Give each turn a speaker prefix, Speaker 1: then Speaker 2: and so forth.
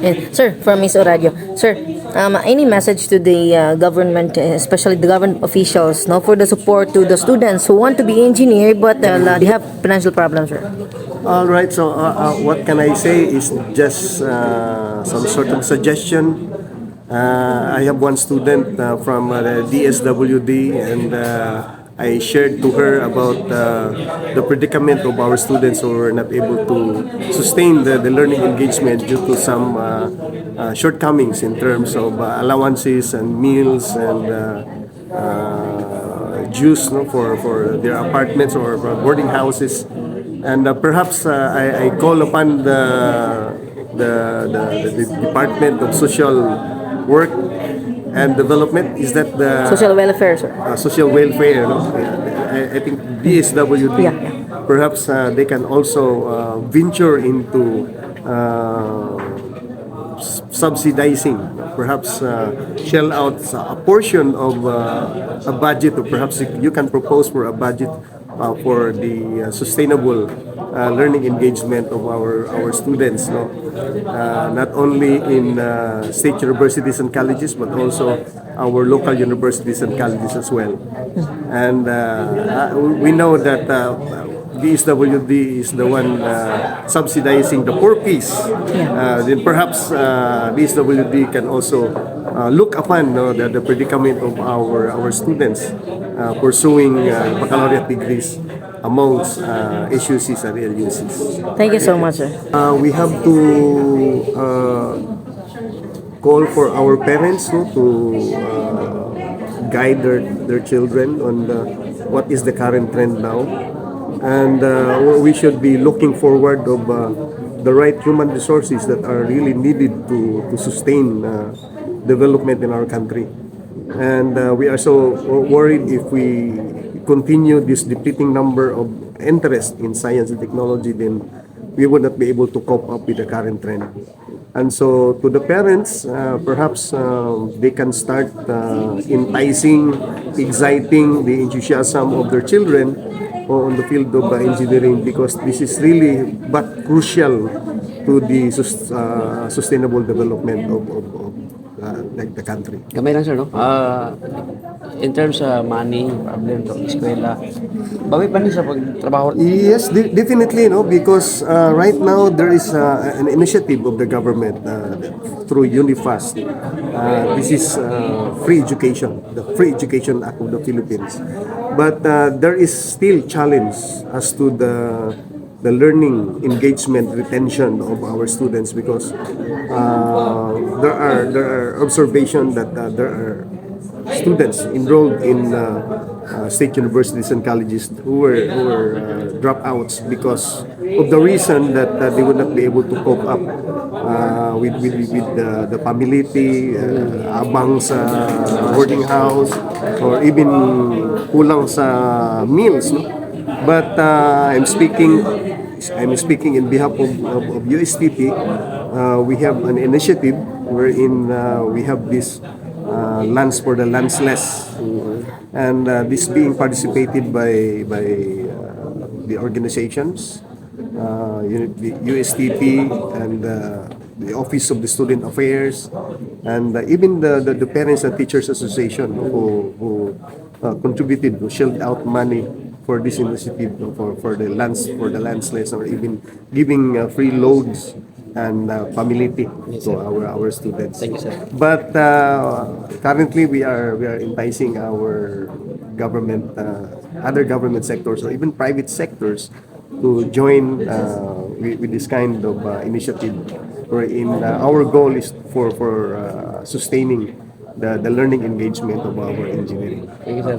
Speaker 1: And, sir, from Miss Oradio, sir, any message to the government, especially the government officials, no, for the support to the students who want to be engineer but they have financial problems, sir?
Speaker 2: All right, so what can I say is just some sort of suggestion. I have one student from the DSWD, and I shared to her about the predicament of our students who are not able to sustain the learning engagement due to some shortcomings in terms of allowances and meals and dues, no, for their apartments or boarding houses. And perhaps I call upon the Department of Social Work and Development. Is that the
Speaker 1: Social welfare, sir.
Speaker 2: social welfare? No? I think DSWD.
Speaker 1: Yeah.
Speaker 2: Perhaps they can also venture into subsidizing, perhaps shell out a portion of a budget, or perhaps you can propose for a budget for the sustainable learning engagement of our students, no? Not only in state universities and colleges, but also our local universities and colleges as well. And we know that DSWD is the one subsidizing the poor piece. Then perhaps DSWD can also look upon, no, the predicament of our students pursuing baccalaureate degrees amongst SUCs and LUCs.
Speaker 1: Thank you so much, sir.
Speaker 2: We have to call for our parents, no, to guide their children on what is the current trend now. And we should be looking forward of the right human resources that are really needed to sustain development in our country. And we are so worried if we continue this depleting number of interest in science and technology, then we would not be able to cope up with the current trend. And so to the parents, perhaps they can start enticing, exciting the enthusiasm of their children on the field of engineering, because this is really but crucial to the sustainable development of like the country.
Speaker 3: Gamay lang, sir, no? In terms of money, problem to eskwela, bawi pa niya sa pagtrabaho.
Speaker 2: Yes, definitely, no, because right now there is an initiative of the government through UNIFAST. This is free education, the Free Education Act of the Philippines. But there is still challenge as to the learning engagement retention of our students, because there are observation that there are students enrolled in state universities and colleges who were dropouts because of the reason that they would not be able to cope up with the family, abang sa boarding house, or even kulang sa meals, no? But I'm speaking in behalf of USTP. We have an initiative wherein we have this lunch for the lunchless, and this being participated by the organizations, the USTP and the Office of the Student Affairs, and even the Parents and Teachers Association who contributed, who shelled out money for this initiative, for the lunchless, or even giving free loads and familiarity to our students.
Speaker 3: Thank you, sir.
Speaker 2: But currently we are enticing our government, other government sectors, or even private sectors to join with this kind of initiative, wherein our goal is for sustaining the learning engagement of our engineering.
Speaker 3: Thank you, sir.